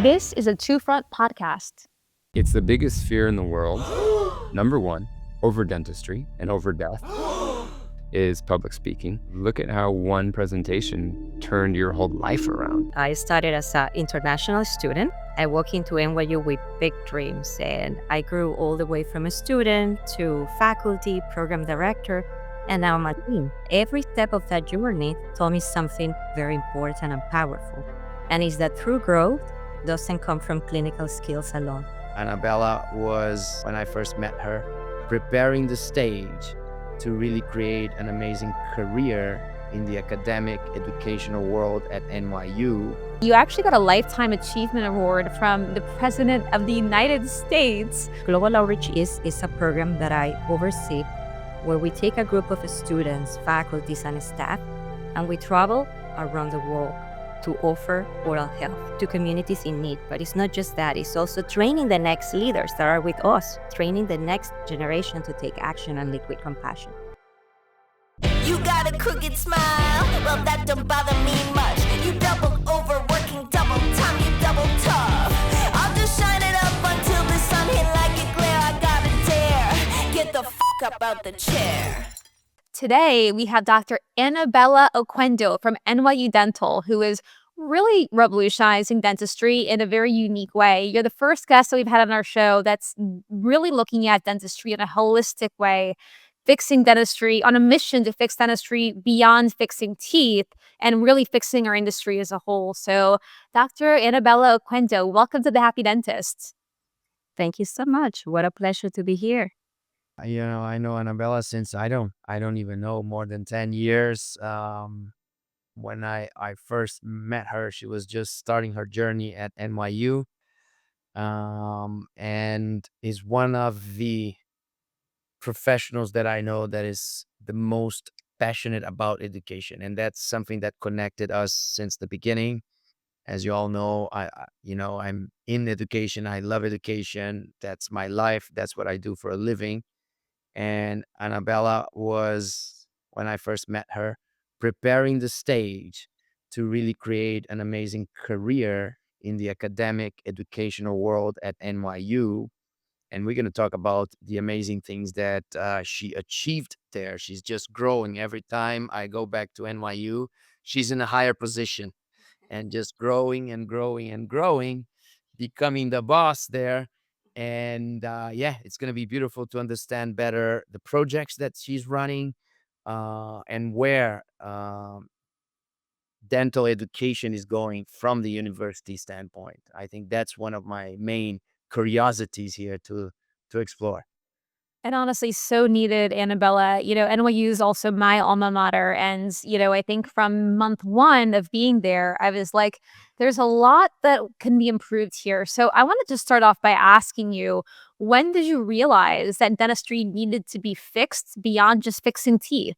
This is a Two Front podcast. It's the biggest fear in the world. Number one, over dentistry and over death is public speaking. Look at how one presentation turned your whole life around. I started as an international student. I walked into NYU with big dreams, and I grew all the way from a student to faculty, program director, and now I'm a dean. Every step of that journey taught me something very important and powerful, and it's that true growth doesn't come from clinical skills alone. Anabella was, when I first met her, preparing the stage to really create an amazing career in the academic educational world at NYU. You actually got a Lifetime Achievement Award from the President of the United States. Global Outreach is a program that I oversee where we take a group of students, faculties, and staff, and we travel around the world to offer oral health to communities in need. But it's not just that, it's also training the next leaders that are with us, training the next generation to take action and lead with compassion. You got a crooked smile, well that don't bother me much. You double over, working double time, you double tough. I'll just shine it up until the sun hit like a glare. I gotta dare, get the fuck up out the chair. Today, we have Dr. Anabella Oquendo from NYU Dental, who is really revolutionizing dentistry in a very unique way. You're the first guest that we've had on our show that's really looking at dentistry in a holistic way, fixing dentistry on a mission to fix dentistry beyond fixing teeth and really fixing our industry as a whole. So, Dr. Anabella Oquendo, welcome to the Happy Dentist. Thank you so much. What a pleasure to be here. I know Anabella since I don't even know, more than 10 years. When I first met her, she was just starting her journey at NYU, and is one of the professionals that I know that is the most passionate about education, and that's something that connected us since the beginning. As you all know, I'm in education. I love education. That's my life. That's what I do for a living. And Anabella was, when I first met her, preparing the stage to really create an amazing career in the academic educational world at NYU. And we're going to talk about the amazing things that she achieved there. She's just growing every time I go back to NYU. She's in a higher position and just growing and growing and growing, becoming the boss there. And it's going to be beautiful to understand better the projects that she's running and where dental education is going from the university standpoint. I think that's one of my main curiosities here to explore. And honestly, so needed, Anabella. NYU is also my alma mater. And, I think from month one of being there, I was like, there's a lot that can be improved here. So I wanted to start off by asking you, when did you realize that dentistry needed to be fixed beyond just fixing teeth?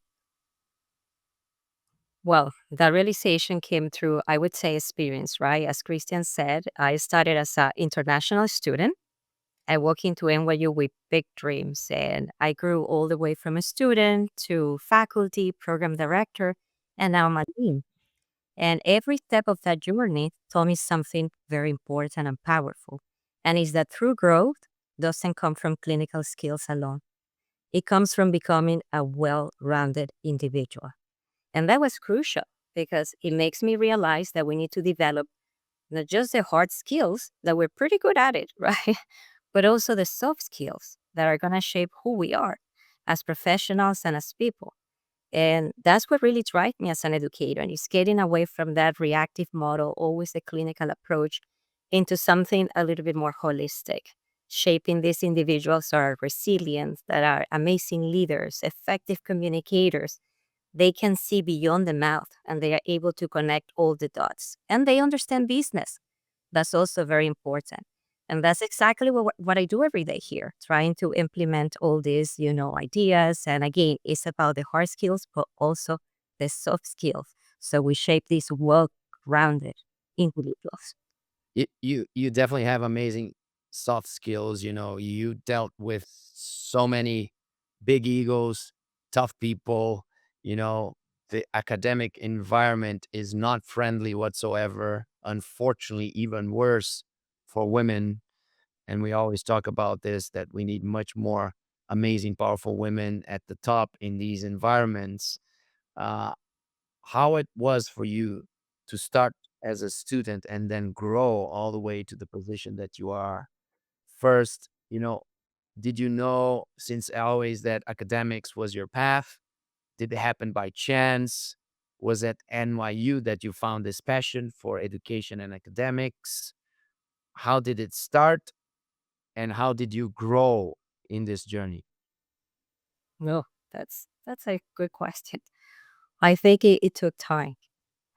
Well, that realization came through, I would say, experience, right? As Christian said, I started as an international student. I walked into NYU with big dreams, and I grew all the way from a student to faculty, program director, and now I'm a dean. And every step of that journey taught me something very important and powerful. And it's that true growth doesn't come from clinical skills alone. It comes from becoming a well-rounded individual. And that was crucial because it makes me realize that we need to develop not just the hard skills, that we're pretty good at it, right? But also the soft skills that are going to shape who we are as professionals and as people. And that's what really drives me as an educator, and it's getting away from that reactive model, always a clinical approach, into something a little bit more holistic, shaping these individuals that are resilient, that are amazing leaders, effective communicators. They can see beyond the mouth and they are able to connect all the dots, and they understand business. That's also very important. And that's exactly what I do every day here, trying to implement all these, ideas. And again, it's about the hard skills, but also the soft skills. So we shape these well-rounded individuals. You definitely have amazing soft skills. You dealt with so many big egos, tough people. The academic environment is not friendly whatsoever. Unfortunately, even worse for women, and we always talk about this, that we need much more amazing, powerful women at the top in these environments. Uh, how it was for you to start as a student and then grow all the way to the position that you are first, did you know since always that academics was your path? Did it happen by chance? Was it NYU that you found this passion for education and academics? How did it start and how did you grow in this journey? No, that's a good question. I think it took time.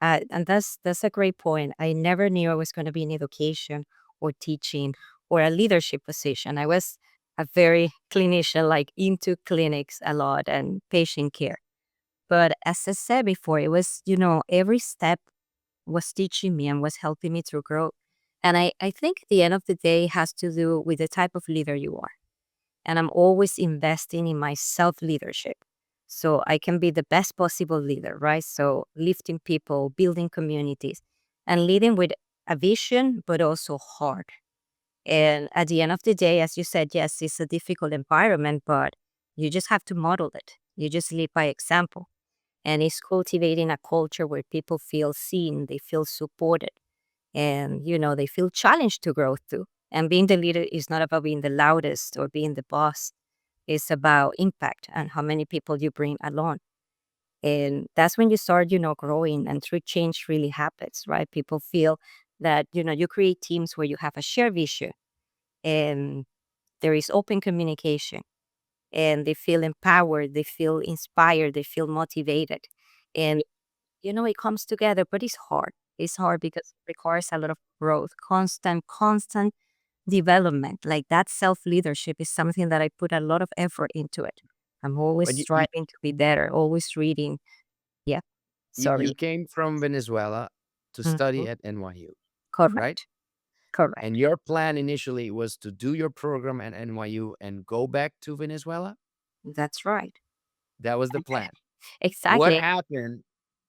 And that's a great point. I never knew I was going to be in education or teaching or a leadership position. I was a very clinician, like into clinics a lot and patient care. But as I said before, it was, every step was teaching me and was helping me to grow. And I think at the end of the day has to do with the type of leader you are. And I'm always investing in my self leadership so I can be the best possible leader, right? So lifting people, building communities, and leading with a vision, but also hard. And at the end of the day, as you said, yes, it's a difficult environment, but you just have to model it. You just lead by example. And it's cultivating a culture where people feel seen, they feel supported, and they feel challenged to grow too. And being the leader is not about being the loudest or being the boss. It's about impact and how many people you bring along. And that's when you start, growing and true change really happens, right? People feel that, you create teams where you have a shared vision and there is open communication and they feel empowered, they feel inspired, they feel motivated. And, it comes together, but it's hard. It's hard because it requires a lot of growth, constant development. Like that self leadership is something that I put a lot of effort into it. I'm always But you, striving to be better, always reading. Yeah, you sorry. came from Venezuela to Mhm. study at NYU, right? Correct. And Correct. your plan initially was to do your program at NYU and go back to Venezuela? That's right. That was the plan. What Exactly. happened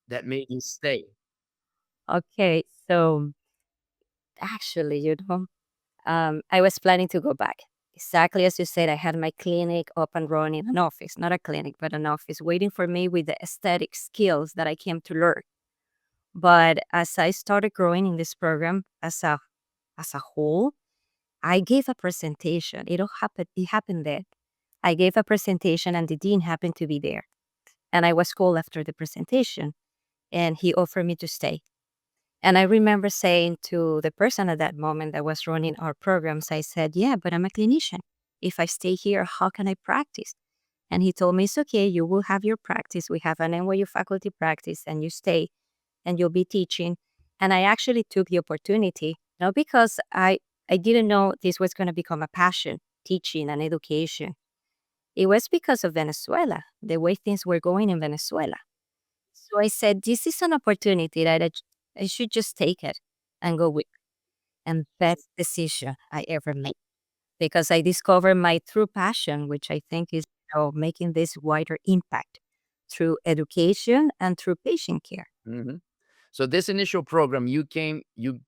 that made you stay? Okay. So actually, I was planning to go back. Exactly as you said, I had my clinic up and running, an office, not a clinic, but an office waiting for me with the aesthetic skills that I came to learn. But as I started growing in this program as a whole, I gave a presentation. It happened then. I gave a presentation and the dean happened to be there. And I was called after the presentation and he offered me to stay. And I remember saying to the person at that moment that was running our programs, I said, yeah, but I'm a clinician. If I stay here, how can I practice? And he told me, it's okay, you will have your practice. We have an NYU faculty practice and you stay and you'll be teaching. And I actually took the opportunity, not because I didn't know this was going to become a passion, teaching and education. It was because of Venezuela, the way things were going in Venezuela. So I said, this is an opportunity that I should just take it and go with. And best decision I ever made because I discovered my true passion, which I think is making this wider impact through education and through patient care. Mhm. So this initial program, you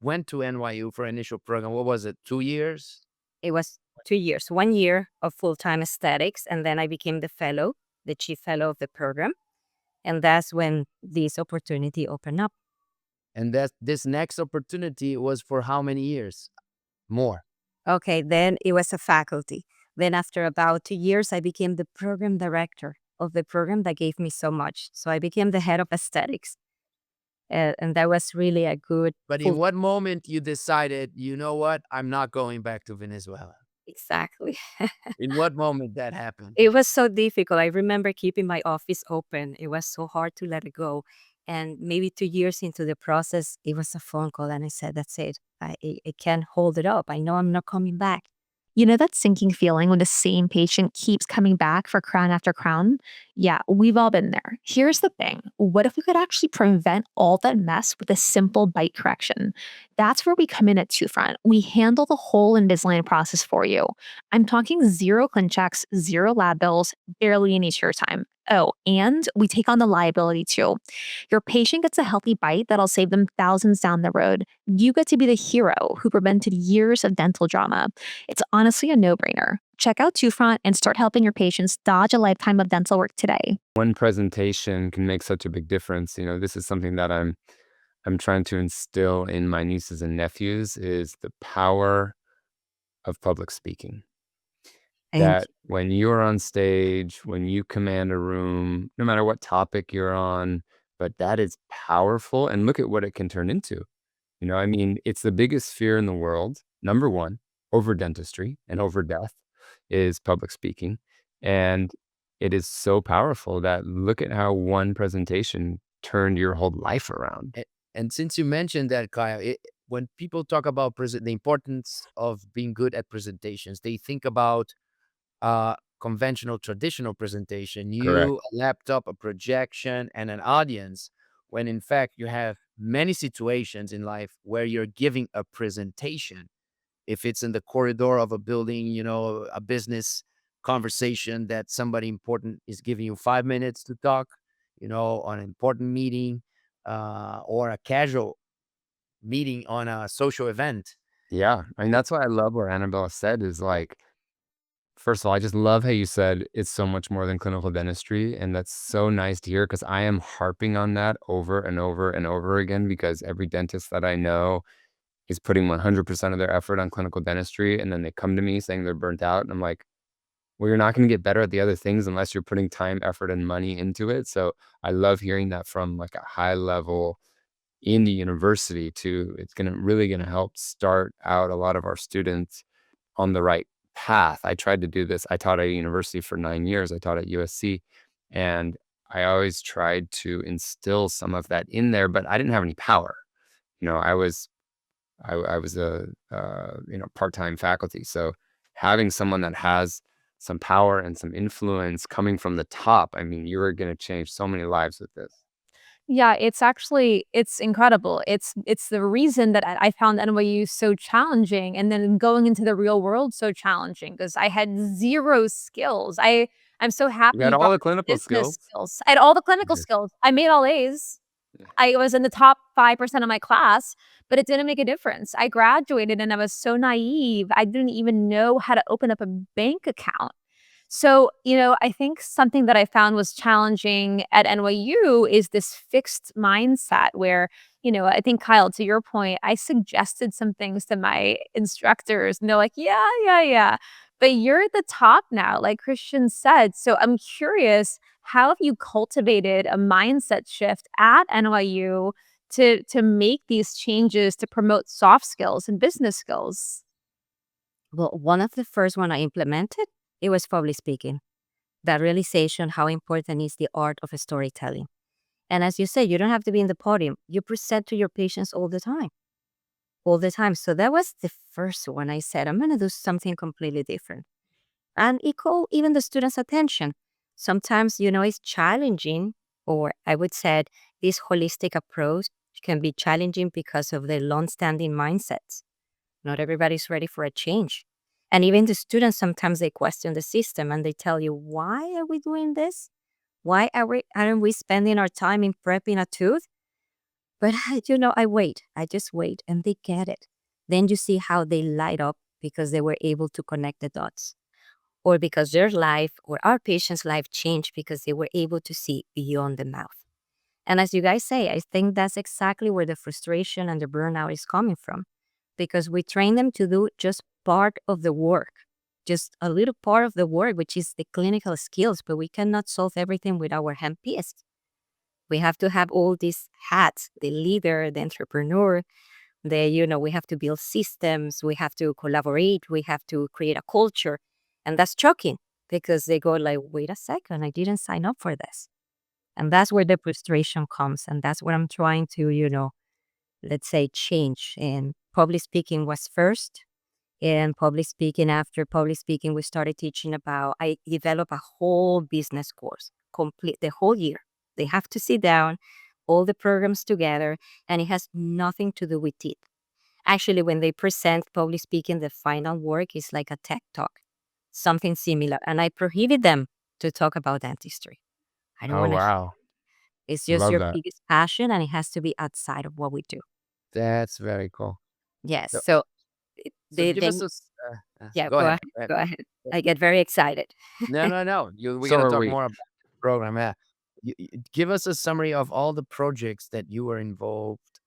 went to NYU for initial program. What was it? 2 years? It was 2 years, 1 year of full time aesthetics, and then I became the fellow, the chief fellow of the program. And that's when this opportunity opened up. And that this next opportunity was for how many years? More. Okay, then it was a faculty. Then after about 2 years, I became the program director of the program that gave me so much. So I became the head of aesthetics. And that was really a good But in full. what moment you decided, you know what, I'm not going back to Venezuela? Exactly. In what moment that happened? It was so difficult. I remember keeping my office open. It was so hard to let it go. And maybe 2 years into the process, it was a phone call. And I said, that's it. I can't hold it up. I know I'm not coming back. You know that sinking feeling when the same patient keeps coming back for crown after crown? Yeah, we've all been there. Here's the thing. What if we could actually prevent all that mess with a simple bite correction? That's where we come in at Two Front. We handle the whole Invisalign process for you. I'm talking zero ClinChecks, zero lab bills, barely any chair time. Oh, and we take on the liability too. Your patient gets a healthy bite that'll save them thousands down the road. You get to be the hero who prevented years of dental drama. It's honestly a no brainer. Check out Two Front and start helping your patients dodge a lifetime of dental work today. One presentation can make such a big difference. This is something that I'm trying to instill in my nieces and nephews is the power of public speaking. Thank That when you're on stage, when you command a room, no matter what topic you're on, but that is powerful, and look at what it can turn into. I mean, it's the biggest fear in the world. Number one, over dentistry and over death is public speaking. And it is so powerful that look at how one presentation turned your whole life around. And since you mentioned that, Kyle, when people talk about the importance of being good at presentations, they think about conventional, traditional presentation, Correct. a laptop, a projection, and an audience, when in fact you have many situations in life where you're giving a presentation. If it's in the corridor of a building, a business conversation that somebody important is giving you 5 minutes to talk, on an important meeting, or a casual meeting on a social event. Yeah. I mean, that's why I love what Annabella said is like, first of all, I just love how you said it's so much more than clinical dentistry. And that's so nice to hear because I am harping on that over and over and over again because every dentist that I know is putting 100% of their effort on clinical dentistry. And then they come to me saying they're burnt out. And I'm like, well, you're not going to get better at the other things unless you're putting time, effort, and money into it. So I love hearing that from like a high level in the university too. It's really going to help start out a lot of our students on the right path. I tried to do this. I taught at a university for 9 years. I taught at USC, and I always tried to instill some of that in there, but I didn't have any power. I was a part-time faculty. So having someone that has some power and some influence coming from the top, I mean, you are going to change so many lives with this. Yeah, it's incredible. It's the reason that I found NYU so challenging and then going into the real world so challenging because I had 0 skills. I'm so You happy got you all brought the up clinical business skills. skills. I had all the clinical skills. I made all A's. I was in the top 5% of my class, but it didn't make a difference. I graduated and I was so naive. I didn't even know how to open up a bank account. So, I think something that I found was challenging at NYU is this fixed mindset where, I think, Kyle, to your point, I suggested some things to my instructors and they're like, yeah, yeah, yeah. But you're at the top now, like Christian said. So I'm curious, how have you cultivated a mindset shift at NYU to make these changes to promote soft skills and business skills? Well, one of the first one I implemented, it was public speaking. That realization how important is the art of storytelling. And as you say, you don't have to be in the podium. You present to your patients all the time. All the time. So that was the first one I said, I'm going to do something completely different. And it called even the students' attention. Sometimes, it's challenging, or I would say this holistic approach can be challenging because of the long-standing mindsets. Not everybody's ready for a change. And even the students, sometimes they question the system and they tell you, why are we doing this? Why aren't we spending our time in prepping a tooth? But I just wait and they get it. Then you see how they light up because they were able to connect the dots, or because their life or our patient's life changed because they were able to see beyond the mouth. And as you guys say, I think that's exactly where the frustration and the burnout is coming from, because we train them to do just part of the work, just a little part of the work, which is the clinical skills, but we cannot solve everything with our handpiece. We have to have all these hats, the leader, the entrepreneur, we have to build systems, we have to collaborate, we have to create a culture. And that's shocking because they go like, wait a second, I didn't sign up for this. And that's where the frustration comes. And that's what I'm trying to, let's say, change. And public speaking was first. And after public speaking, we started teaching about, I developed a whole business course, complete the whole year. They have to sit down, all the programs together, and it has nothing to do with teeth. Actually, when they present public speaking, the final work is like a tech talk, something similar. And I prohibit them to talk about dentistry. I don't Oh, want to. wow. It's just Love your that. biggest passion, and it has to be outside of what we do. That's very cool. Yes. So, So so they give they us a. yeah. Go Go ahead. ahead. Go ahead. Go ahead. I get very excited. No, no, no. We're So gonna are talk we. more about the program. Yeah. Give us a summary of all the projects that you were involved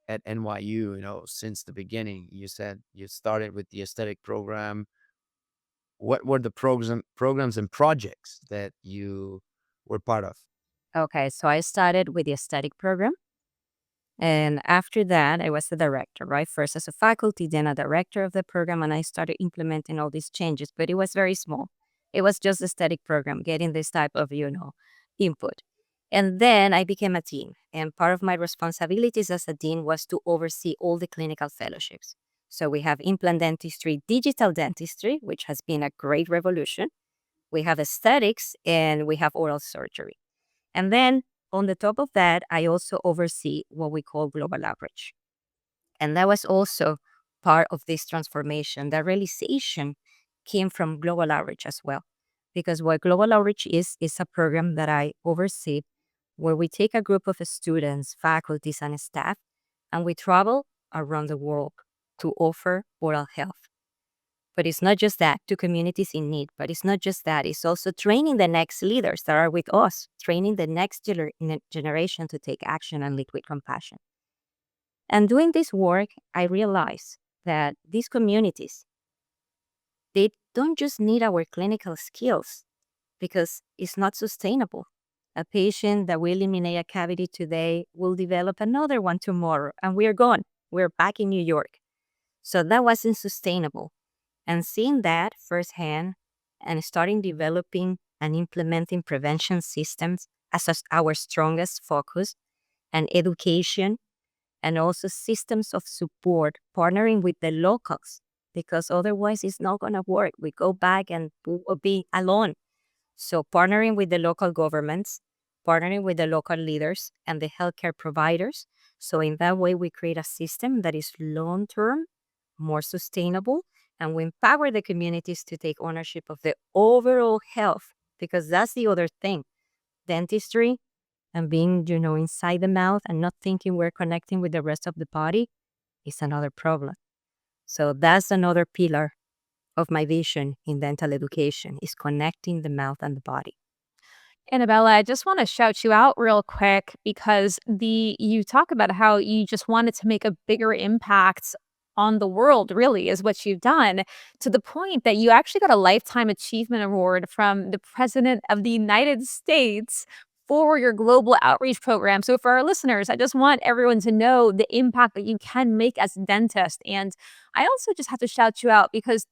at NYU. Since the beginning. You said you started with the aesthetic program. What were the programs and projects that you were part of? Okay. So I started with the aesthetic program. And after that, I was the director, right? First as a faculty, then a director of the program, and I started implementing all these changes, but it was very small. It was just a static program, getting this type of, input. And then I became a dean, and part of my responsibilities as a dean was to oversee all the clinical fellowships. So we have implant dentistry, digital dentistry, which has been a great revolution. We have aesthetics, and we have oral surgery. And then on the top of that, I also oversee what we call global outreach. And that was also part of this transformation. The realization came from global outreach as well. Because what global outreach is a program that I oversee where we take a group of students, faculties, and staff, and we travel around the world to offer oral health. But it's not just that to communities in need, but it's not just that. It's also training the next leaders that are with us, training the next generation to take action and lead with compassion. And doing this work, I realized that these communities, they don't just need our clinical skills because it's not sustainable. A patient that will eliminate a cavity today will develop another one tomorrow, and we're gone. We're back in New York. So that wasn't sustainable. And seeing that firsthand and starting developing and implementing prevention systems as our strongest focus and education and also systems of support, partnering with the locals, because otherwise it's not going to work. We go back and we will be alone. So partnering with the local governments, partnering with the local leaders and the healthcare providers. So in that way, we create a system that is long-term, more sustainable, and we empower the communities to take ownership of the overall health, because that's the other thing. Dentistry and being, inside the mouth and not thinking we're connecting with the rest of the body is another problem. So that's another pillar of my vision in dental education is connecting the mouth and the body. Annabella, I just want to shout you out real quick because you talk about how you just wanted to make a bigger impact on the world, really, is what you've done, to the point that you actually got a Lifetime Achievement Award from the President of the United States for your global outreach program. So, for our listeners, I just want everyone to know the impact that you can make as a dentist. And I also just have to shout you out because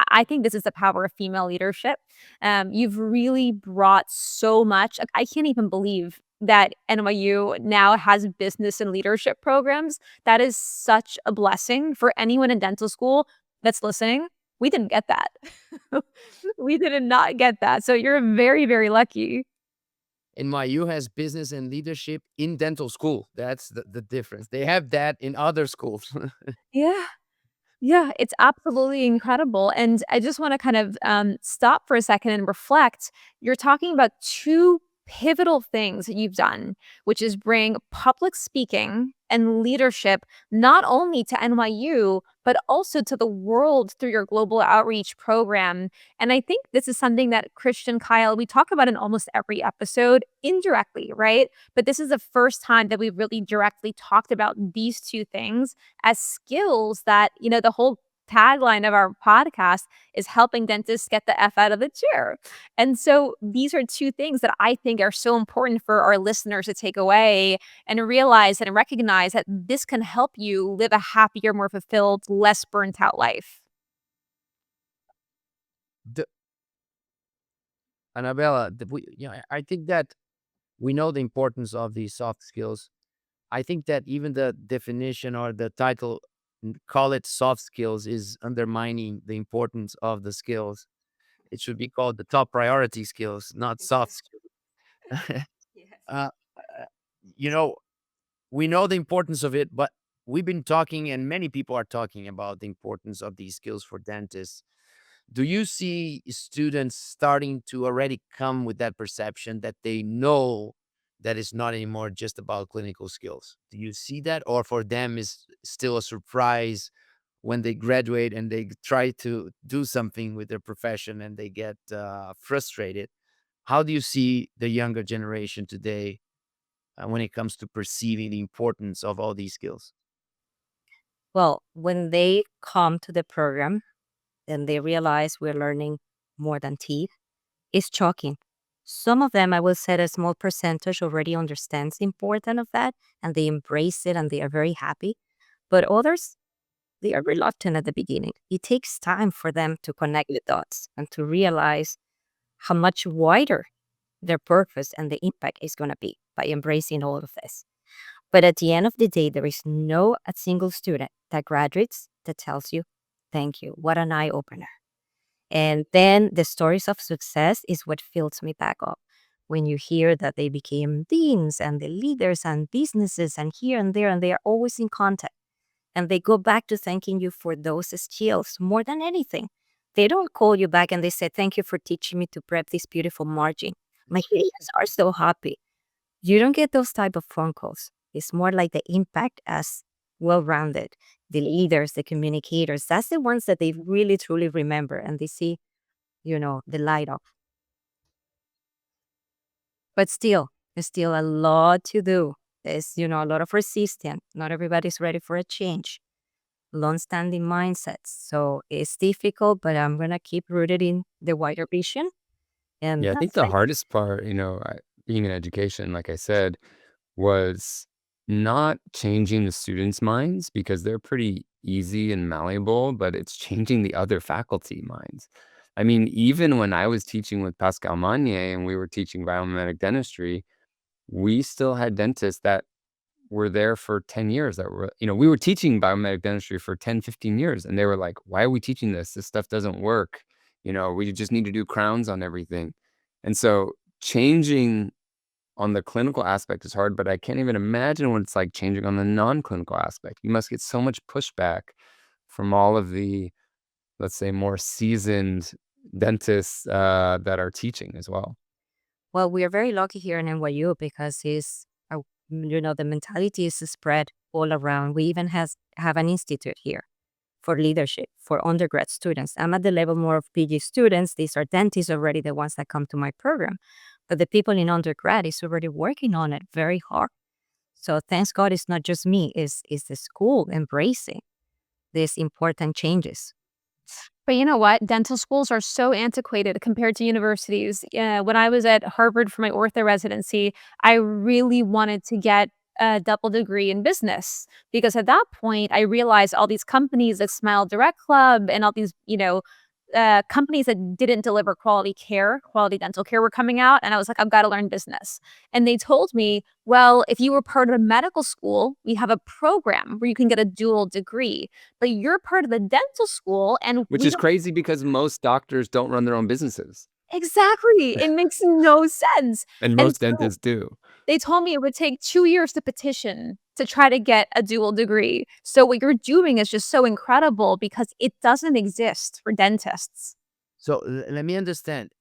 I think this is the power of female leadership. You've really brought so much. I can't even believe that NYU now has business and leadership programs. That is such a blessing for anyone in dental school that's listening. We didn't get that. We did not get that. So you're very, very lucky. NYU has business and leadership in dental school. That's the difference. They have that in other schools. Yeah. Yeah, it's absolutely incredible. And I just want to kind of stop for a second and reflect. You're talking about two pivotal things that you've done, which is bring public speaking and leadership not only to NYU, but also to the world through your global outreach program. And I think this is something that Christian Kyle, we talk about in almost every episode indirectly, right? But this is the first time that we've really directly talked about these two things as skills that, the whole tagline of our podcast is helping dentists get the F out of the chair. And so these are two things that I think are so important for our listeners to take away and realize and recognize that this can help you live a happier, more fulfilled, less burnt out life. The, Annabella, I think that we know the importance of these soft skills. I think that even the definition or the title, call it soft skills, is undermining the importance of the skills. It should be called the top priority skills, not soft skills. uh, uh, you know, we know the importance of it, but we've been talking, and many people are talking about the importance of these skills for dentists. Do you see students starting to already come with that perception that they know that it's not anymore just about clinical skills? Do you see that? Or for them is still a surprise when they graduate and they try to do something with their profession and they get frustrated? How do you see the younger generation today when it comes to perceiving the importance of all these skills? Well, when they come to the program and they realize we're learning more than teeth, it's shocking. Some of them, I will say a small percentage already understands the importance of that and they embrace it and they are very happy. But others, they are reluctant at the beginning. It takes time for them to connect the dots and to realize how much wider their purpose and the impact is going to be by embracing all of this. But at the end of the day, there is no a single student that graduates that tells you, thank you. What an eye opener. And then the stories of success is what fills me back up. When you hear that they became deans and the leaders and businesses and here and there, and they are always in contact. And they go back to thanking you for those skills more than anything. They don't call you back and they say, thank you for teaching me to prep this beautiful margin. My clients are so happy. You don't get those type of phone calls. It's more like the impact as well-rounded. The leaders, the communicators, that's the ones that they really truly remember and they see, the light up. But still, there's still a lot to do. There's, a lot of resistance. Not everybody's ready for a change. Long-standing mindsets. So it's difficult, but I'm gonna keep rooted in the wider vision. And Yeah, I think that's the like, hardest part, being in education, like I said, was not changing the students' minds because they're pretty easy and malleable, but it's changing the other faculty minds. I mean, even when I was teaching with Pascal Magnier and we were teaching biomimetic dentistry, we still had dentists that were there for 10 years that were, we were teaching biomedical dentistry for 10, 15 years. And they were like, why are we teaching this? This stuff doesn't work. We just need to do crowns on everything. And so changing on the clinical aspect is hard, but I can't even imagine what it's like changing on the non-clinical aspect. You must get so much pushback from all of the, let's say, more seasoned dentists that are teaching as well. well, we are very lucky here in NYU because the mentality is spread all around. We even have an institute here for leadership for undergrad students. I'm at the level more of PG students. These are dentists already, the ones that come to my program. But the people in undergrad is already working on it very hard. So thanks God it's not just me, it's the school embracing these important changes. But you know what? Dental schools are so antiquated compared to universities. When I was at Harvard for my ortho residency, I really wanted to get a double degree in business because at that point I realized all these companies like Smile Direct Club and all these, companies that didn't deliver quality care, quality dental care were coming out. And I was like, I've got to learn business. And they told me, well, if you were part of a medical school, we have a program where you can get a dual degree, but you're part of the dental school and Which we is don't. crazy because most doctors don't run their own businesses, Exactly. It makes no sense. and And most so dentists do. they told me it would take 2 years to petition to try to get a dual degree. So what you're doing is just so incredible because it doesn't exist for dentists. So let me understand.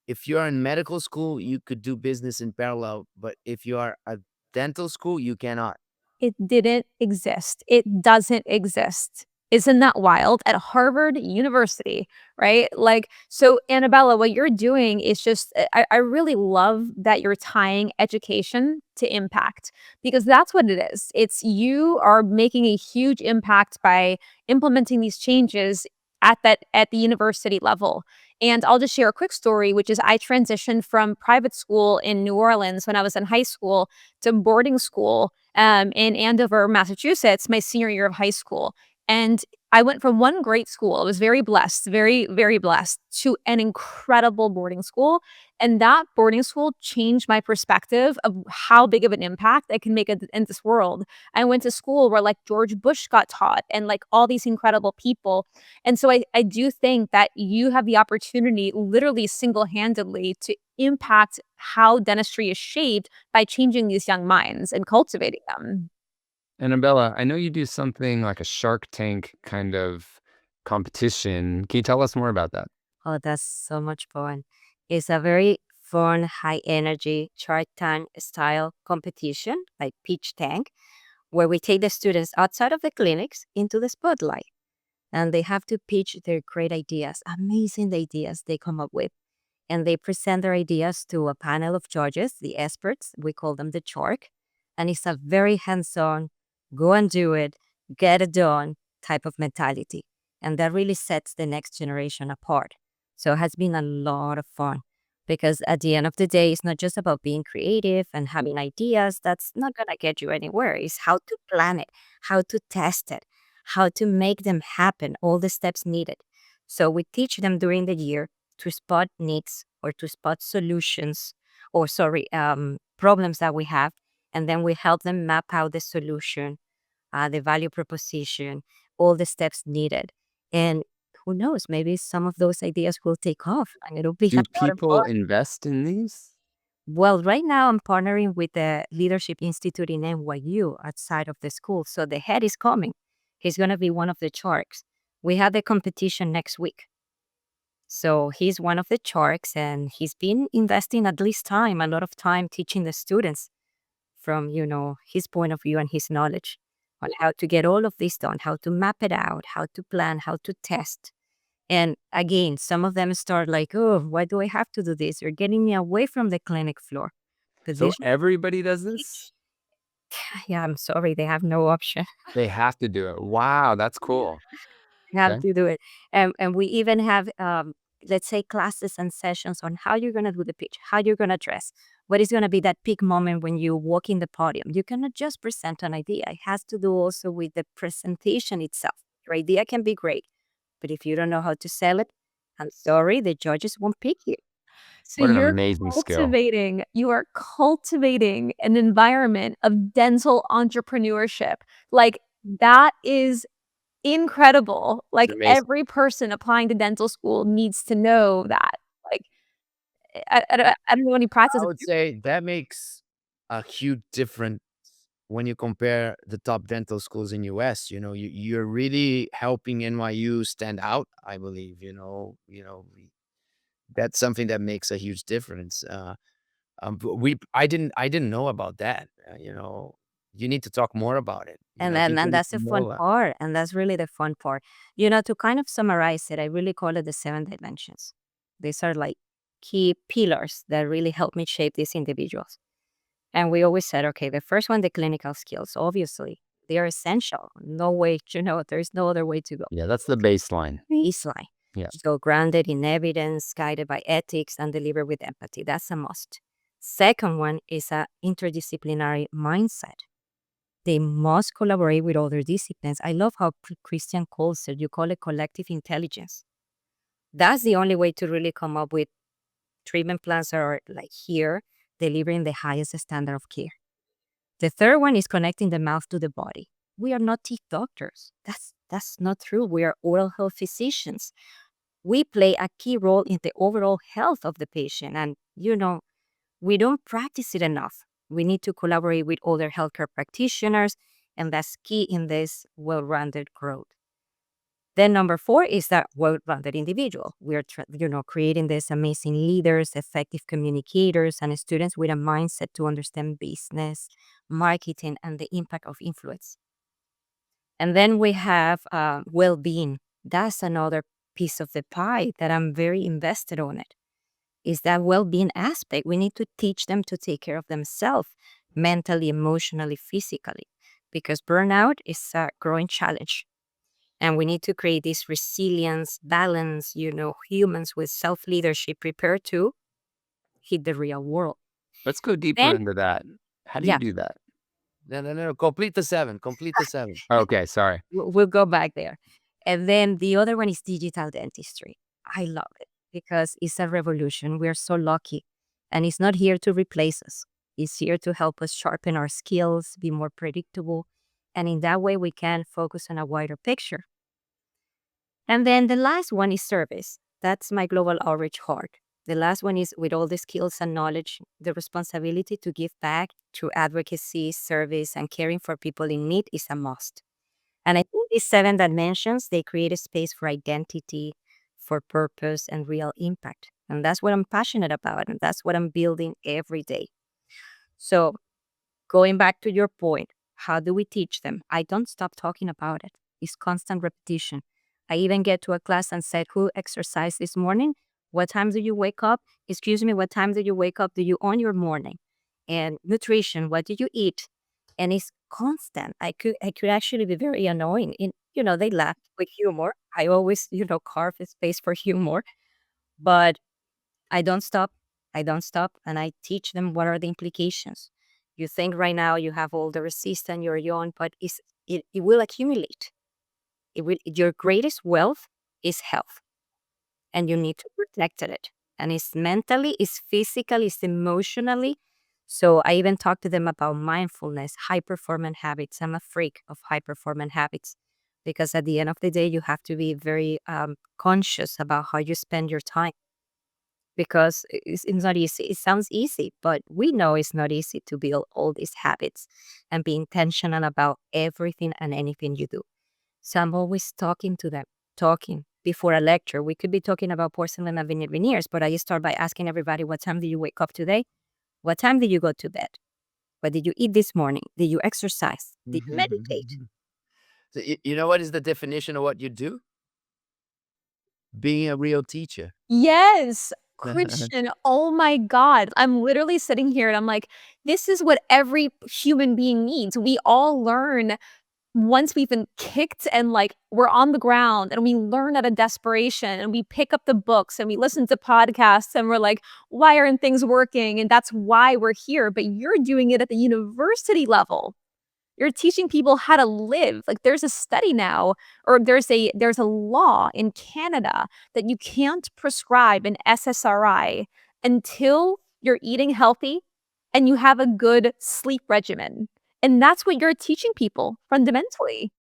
If you're in medical school, you could do business in parallel, but if you are at dental school, you cannot. It didn't exist. It doesn't exist. Isn't that wild? At Harvard University, right? Like, so Annabella, what you're doing is just, I really love that you're tying education to impact because that's what it is. It's you are making a huge impact by implementing these changes at the university level. And I'll just share a quick story, which is I transitioned from private school in New Orleans when I was in high school to boarding school in Andover, Massachusetts, my senior year of high school. And I went from one great school, I was very blessed, very, very blessed, to an incredible boarding school. And that boarding school changed my perspective of how big of an impact I can make in this world. I went to school where like George Bush got taught and like all these incredible people. And so I do think that you have the opportunity, literally single handedly, to impact how dentistry is shaped by changing these young minds and cultivating them. Annabella, I know you do something like a Shark Tank kind of competition. Can you tell us more about that? Oh, that's so much fun. It's a very fun, high energy Shark Tank style competition, like Pitch Tank, where we take the students outside of the clinics into the spotlight and they have to pitch their great ideas, amazing ideas they come up with. And they present their ideas to a panel of judges, the experts. We call them the Shark. And it's a very hands on, go and do it, get it done type of mentality. And that really sets the next generation apart. So it has been a lot of fun because at the end of the day, it's not just about being creative and having ideas. That's not going to get you anywhere. It's how to plan it, how to test it, how to make them happen, all the steps needed. So we teach them during the year to spot needs or to spot solutions or problems that we have, and then we help them map out the solution, the value proposition, all the steps needed. And who knows, maybe some of those ideas will take off and it'll be a Do lot of people fun. invest in these? Well, right now I'm partnering with the Leadership Institute in NYU outside of the school. So the head is coming. He's going to be one of the sharks. We have the competition next week. So he's one of the sharks and he's been investing at least time, a lot of time teaching the students from, his point of view and his knowledge on how to get all of this done, how to map it out, how to plan, how to test. And again, some of them start like, oh, why do I have to do this? You're getting me away from the clinic floor. But So everybody does this? yeah, I'm sorry, they have no option. They have to do it. Wow, that's cool. You have Okay. to do it. And we even have, let's say, classes and sessions on how you're going to do the pitch, how you're going to dress, what is going to be that peak moment when you walk in the podium. You cannot just present an idea. It has to do also with the presentation itself. Your idea can be great, but if you don't know how to sell it, I'm sorry, the judges won't pick you. So What an amazing skill. you are cultivating an environment of dental entrepreneurship. Like, that is incredible. Like, Amazing. every person applying to dental school needs to know that. Like, I don't know any practice. I would say that makes a huge difference when you compare the top dental schools in US. You're really helping NYU stand out, I believe. That's something that makes a huge difference. But I didn't know about that. You need to talk more about it. And then People and need that's to the fun know. part. And that's really the fun part. To kind of summarize it, I really call it the 7 dimensions. These are like key pillars that really help me shape these individuals. And we always said, okay, the first one, the clinical skills, obviously, they are essential. No way, there's no other way to go. Yeah, that's the baseline. Baseline. Yeah. So grounded in evidence, guided by ethics, and delivered with empathy. That's a must. Second one is a interdisciplinary mindset. They must collaborate with other disciplines. I love how Christian calls it. You call it collective intelligence. That's the only way to really come up with treatment plans that are like here, delivering the highest standard of care. The third one is connecting the mouth to the body. We are not teeth doctors. That's not true. We are oral health physicians. We play a key role in the overall health of the patient. And, we don't practice it enough. We need to collaborate with other healthcare practitioners, and that's key in this well-rounded growth. Then number 4 is that well-rounded individual. We are, creating these amazing leaders, effective communicators, and students with a mindset to understand business, marketing, and the impact of influence. And then we have well-being. That's another piece of the pie that I'm very invested on it. Is that well-being aspect. We need to teach them to take care of themselves mentally, emotionally, physically, because burnout is a growing challenge. And we need to create this resilience, balance, humans with self-leadership prepared to hit the real world. Let's go deeper Then- into that. How do Yeah. you do that? No. Complete the 7. Complete the 7. Okay, sorry. We'll go back there. And then the other one is digital dentistry. I love it because it's a revolution. We're so lucky. And it's not here to replace us. It's here to help us sharpen our skills, be more predictable. And in that way, we can focus on a wider picture. And then the last one is service. That's my global outreach heart. The last one is with all the skills and knowledge, the responsibility to give back through advocacy, service, and caring for people in need is a must. And I think these 7 dimensions, they create a space for identity, for purpose, and real impact. And that's what I'm passionate about. And that's what I'm building every day. So, going back to your point, how do we teach them? I don't stop talking about it. It's constant repetition. I even get to a class and said, who exercised this morning? What time do you wake up? Excuse me, what time do you wake up? Do you own your morning? And nutrition, what do you eat? And it's constant. I could actually be very annoying. And they laugh with humor. I always, carve a space for humor. But I don't stop. I don't stop. And I teach them what are the implications. You think right now you have all the resistance, you're young, but it will accumulate. Your greatest wealth is health, and you need to protect it. And it's mentally, it's physically, it's emotionally. So I even talk to them about mindfulness, high performance habits. I'm a freak of high performance habits because at the end of the day, you have to be very conscious about how you spend your time because it's not easy. It sounds easy, but we know it's not easy to build all these habits and be intentional about everything and anything you do. So I'm always talking to them, talking before a lecture. We could be talking about porcelain and veneers, but I start by asking everybody, what time do you wake up today? What time did you go to bed? What did you eat this morning? Did you exercise? Did you meditate? So you know what is the definition of what you do? Being a real teacher. Yes. Christian, oh my God. I'm literally sitting here and I'm like, this is what every human being needs. We all learn once we've been kicked and like we're on the ground and we learn out of desperation and we pick up the books and we listen to podcasts and we're like, why aren't things working? And that's why we're here. But you're doing it at the university level. You're teaching people how to live. Like there's a study now, or there's a law in Canada that you can't prescribe an SSRI until you're eating healthy and you have a good sleep regimen. And that's what you're teaching people fundamentally.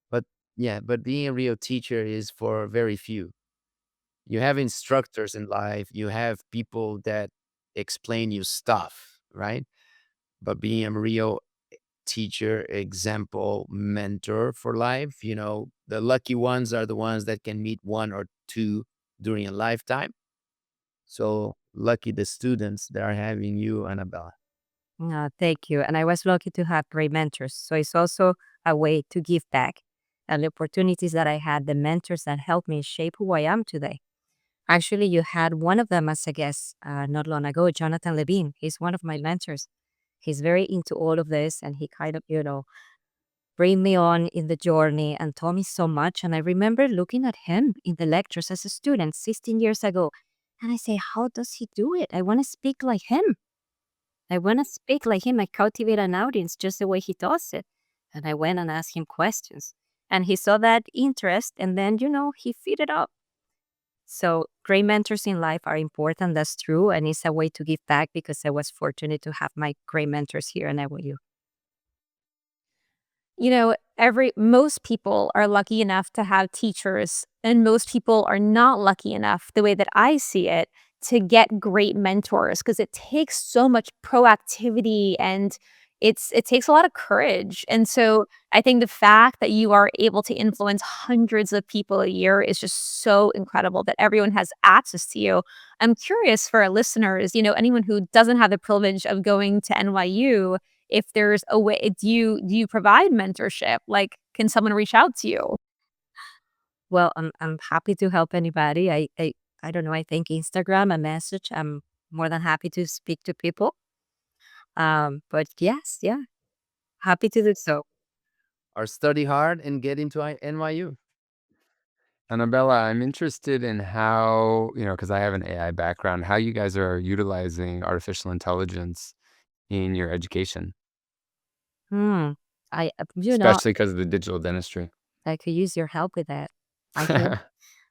But yeah, but being a real teacher is for very few. You have instructors in life, you have people that explain you stuff, right? But being a real teacher, example, mentor for life, the lucky ones are the ones that can meet one or two during a lifetime. So lucky the students that are having you, Annabella. Thank you. And I was lucky to have great mentors. So it's also a way to give back. And the opportunities that I had, the mentors that helped me shape who I am today. Actually, you had one of them as a guest not long ago, Jonathan Levine. He's one of my mentors. He's very into all of this and he kind of, bring me on in the journey and taught me so much. And I remember looking at him in the lectures as a student 16 years ago. And I say, how does he do it? I want to speak like him. I want to speak like him. I cultivate an audience just the way he does it. And I went and asked him questions. And he saw that interest and then, he feed it up. So great mentors in life are important. That's true. And it's a way to give back because I was fortunate to have my great mentors here in NYU. Most people are lucky enough to have teachers, and most people are not lucky enough, the way that I see it, to get great mentors because it takes so much proactivity and it takes a lot of courage. And so I think the fact that you are able to influence hundreds of people a year is just so incredible that everyone has access to you. I'm curious for our listeners, anyone who doesn't have the privilege of going to NYU, if there's a way, do you provide mentorship? Like, can someone reach out to you? Well, I'm happy to help anybody. I don't know. I think Instagram, a message. I'm more than happy to speak to people. But yes, yeah, happy to do so. Or study hard and get into NYU. Anabella, I'm interested in how, because I have an AI background, how you guys are utilizing artificial intelligence in your education, Hmm. I, especially because of the digital dentistry. I could use your help with that. I think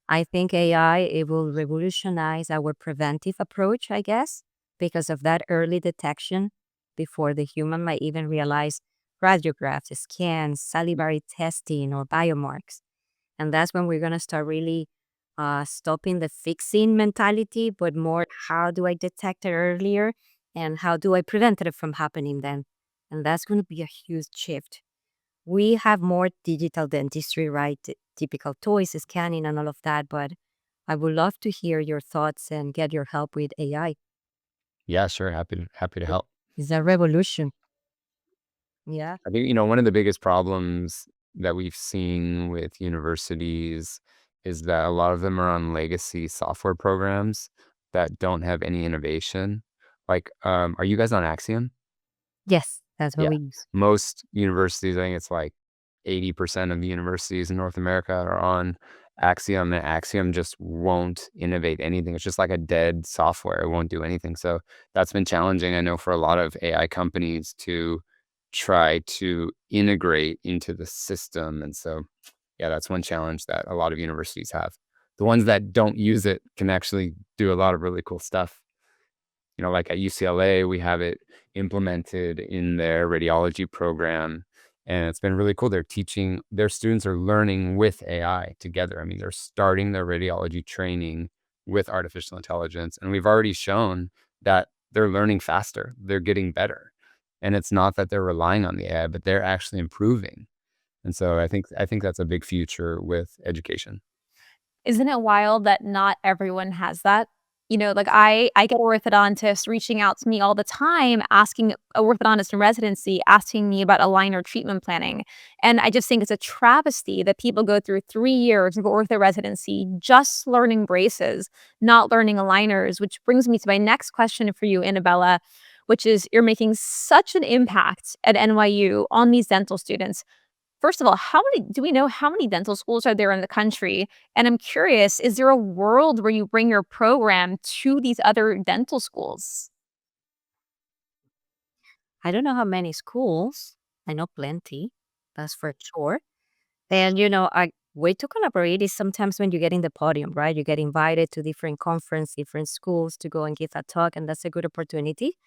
I think AI, it will revolutionize our preventive approach, I guess, because of that early detection before the human might even realize radiographs, scans, salivary testing, or biomarks. And that's when we're going to start really stopping the fixing mentality, but more how do I detect it earlier and how do I prevent it from happening then? And that's going to be a huge shift. We have more digital dentistry, right? Typical toys, scanning, and all of that. But I would love to hear your thoughts and get your help with AI. Yeah, sure. Happy to help. It's a revolution. Yeah. I think, one of the biggest problems that we've seen with universities is that a lot of them are on legacy software programs that don't have any innovation. Like, are you guys on Axiom? Yes, that's what Yeah. we use. Most universities, I think it's like 80% of the universities in North America are on Axiom, and Axiom just won't innovate anything. It's just like a dead software. It won't do anything. So that's been challenging, I know, for a lot of AI companies to try to integrate into the system. And so, yeah, that's one challenge that a lot of universities have. The ones that don't use it can actually do a lot of really cool stuff. Like at UCLA, we have it implemented in their radiology program, and it's been really cool. Their students are learning with AI together. I mean, they're starting their radiology training with artificial intelligence, and we've already shown that they're learning faster. They're getting better. And it's not that they're relying on the AI, but they're actually improving. And so I think that's a big future with education. Isn't it wild that not everyone has that? Like I get orthodontists reaching out to me all the time, asking a orthodontist in residency, asking me about aligner treatment planning. And I just think it's a travesty that people go through 3 years of ortho residency just learning braces, not learning aligners, which brings me to my next question for you, Annabella, which is you're making such an impact at NYU on these dental students. First of all, do we know how many dental schools are there in the country? And I'm curious, is there a world where you bring your program to these other dental schools? I don't know how many schools. I know plenty. That's for sure. And a way to collaborate is sometimes when you get in the podium, right? You get invited to different conference, different schools to go and give a talk, and that's a good opportunity.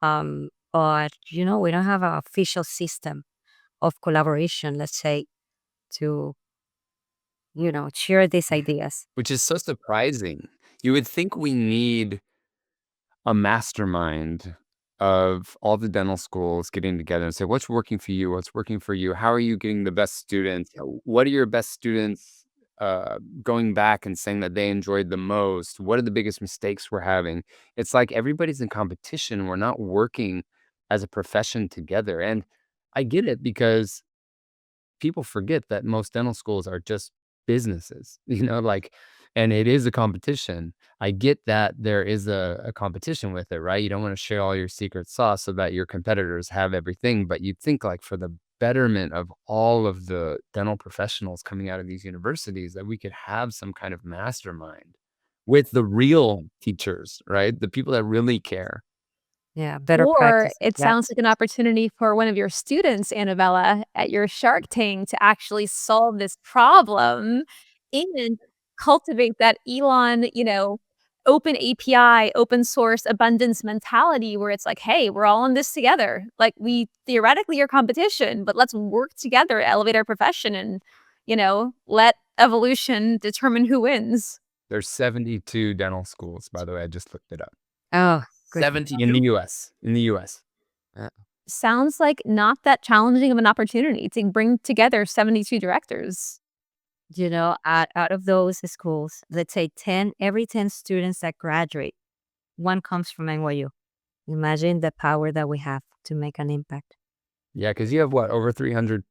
But we don't have an official system of collaboration, let's say, to share these ideas. Which is so surprising. You would think we need a mastermind of all the dental schools getting together and say, what's working for you? What's working for you? How are you getting the best students? What are your best students going back and saying that they enjoyed the most? What are the biggest mistakes we're having? It's like everybody's in competition. We're not working as a profession together. And I get it because people forget that most dental schools are just businesses, and it is a competition. I get that there is a competition with it, right? You don't want to share all your secret sauce so that your competitors have everything, but you'd think like for the betterment of all of the dental professionals coming out of these universities that we could have some kind of mastermind with the real teachers, right? The people that really care. Yeah, better Or practice. it Yeah. sounds like an opportunity for one of your students, Annabella, at your Shark Tank to actually solve this problem and cultivate that Elon, open API, open source abundance mentality where it's like, "Hey, we're all in this together. Like, we theoretically are competition, but let's work together to elevate our profession and, let evolution determine who wins." There's 72 dental schools, by the way. I just looked it up. Oh, good. 72. In the US. In the US. Sounds like not that challenging of an opportunity to bring together 72 directors. Out of those schools, let's say every 10 students that graduate, one comes from NYU. Imagine the power that we have to make an impact. Yeah, because you have what, over 300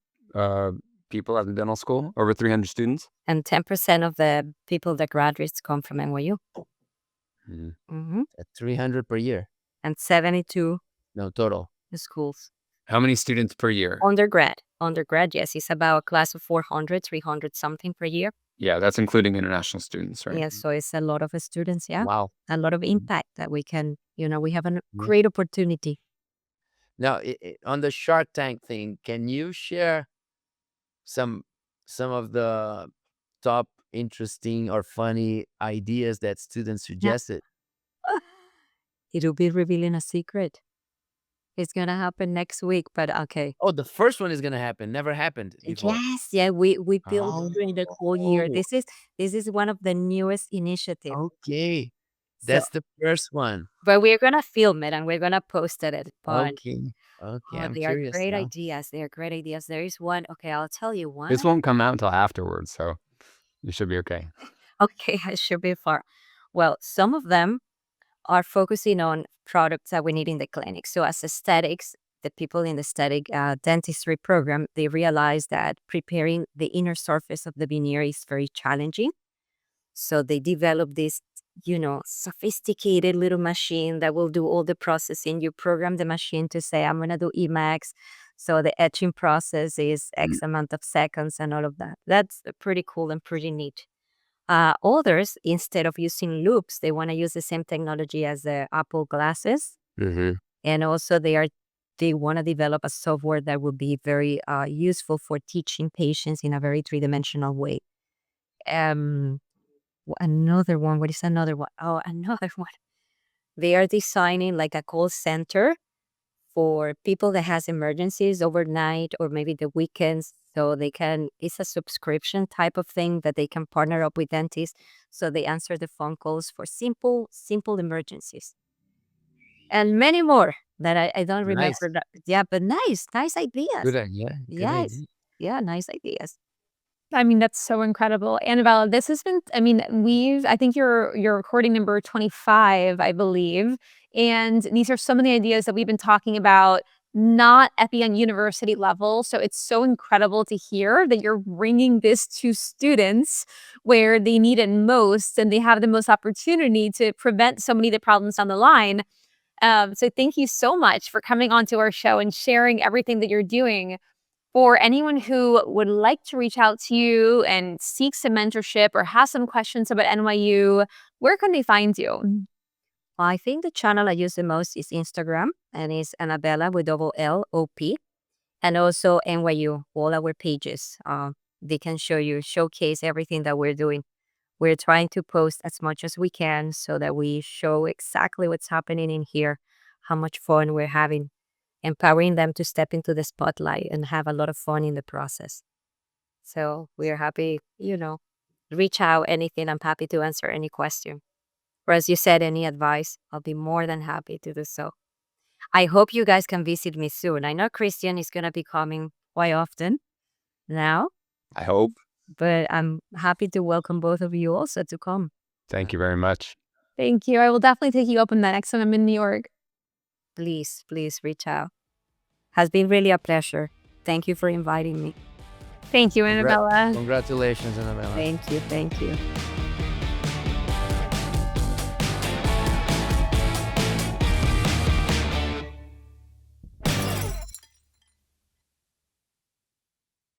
people at the dental school? Over 300 students? And 10% of the people that graduates come from NYU. Mhm. Hmm. At 300 per year. And 72 No, total. schools. How many students per year? Undergrad, yes. It's about a class of 400, 300 something per year. Yeah, that's including international students, right? Yeah, so it's a lot of students, yeah. Wow. A lot of impact that we can, we have a Yeah. great opportunity. Now, on the Shark Tank thing, can you share some of the top interesting or funny ideas that students Yeah. suggested? It'll be revealing a secret. It's gonna happen next week, but okay. Oh, the first one is gonna happen. Never happened before. Yes, yeah, we built Oh, during the whole year. This is one of the newest initiatives. okay. So, That's the first one. but we're gonna film it and we're gonna post it. But Okay. Okay. oh, I'm they are curious great now. ideas. They are great ideas. There is one. Okay, I'll tell you one. This won't come out until afterwards, so you should be okay. Okay, I should be far. Well, some of them are focusing on products that we need in the clinic. So, as aesthetics, the people in the aesthetic dentistry program, they realize that preparing the inner surface of the veneer is very challenging. So, they develop this, sophisticated little machine that will do all the processing. You program the machine to say, I'm going to do Emacs. So, the etching process is X amount of seconds and all of that. That's pretty cool and pretty neat. Others, instead of using loops, they want to use the same technology as the Apple glasses, Mm-hmm. and also they want to develop a software that will be very useful for teaching patients in a very three-dimensional way. Um, another one. What is another one? Oh, another one. They are designing like a call center for people that has emergencies overnight or maybe the weekends, so it's a subscription type of thing that they can partner up with dentists, so they answer the phone calls for simple emergencies and many more that I don't Nice. remember that. Yeah, but nice ideas. Good idea. Good Yes. idea. Yeah, nice ideas. I mean, that's so incredible. Annabella, this has been, I mean, I think you're recording number 25, I believe. And these are some of the ideas that we've been talking about, not at the university level. So it's so incredible to hear that you're bringing this to students where they need it most and they have the most opportunity to prevent so many of the problems down the line. So thank you so much for coming onto our show and sharing everything that you're doing. For anyone who would like to reach out to you and seek some mentorship or has some questions about NYU, where can they find you? Well, I think the channel I use the most is Instagram, and it's Anabella with double LOP, and also NYU, all our pages. They can showcase everything that we're doing. We're trying to post as much as we can so that we show exactly what's happening in here, how much fun we're having, empowering them to step into the spotlight and have a lot of fun in the process. So we're happy, reach out anything. I'm happy to answer any question. Or as you said, any advice, I'll be more than happy to do so. I hope you guys can visit me soon. I know Christian is going to be coming quite often now, I hope. but I'm happy to welcome both of you also to come. Thank you very much. Thank you. I will definitely take you up on that next time I'm in New York. Please reach out. Has been really a pleasure. Thank you for inviting me. Thank you, Annabella. Congratulations, Anabella. Thank you.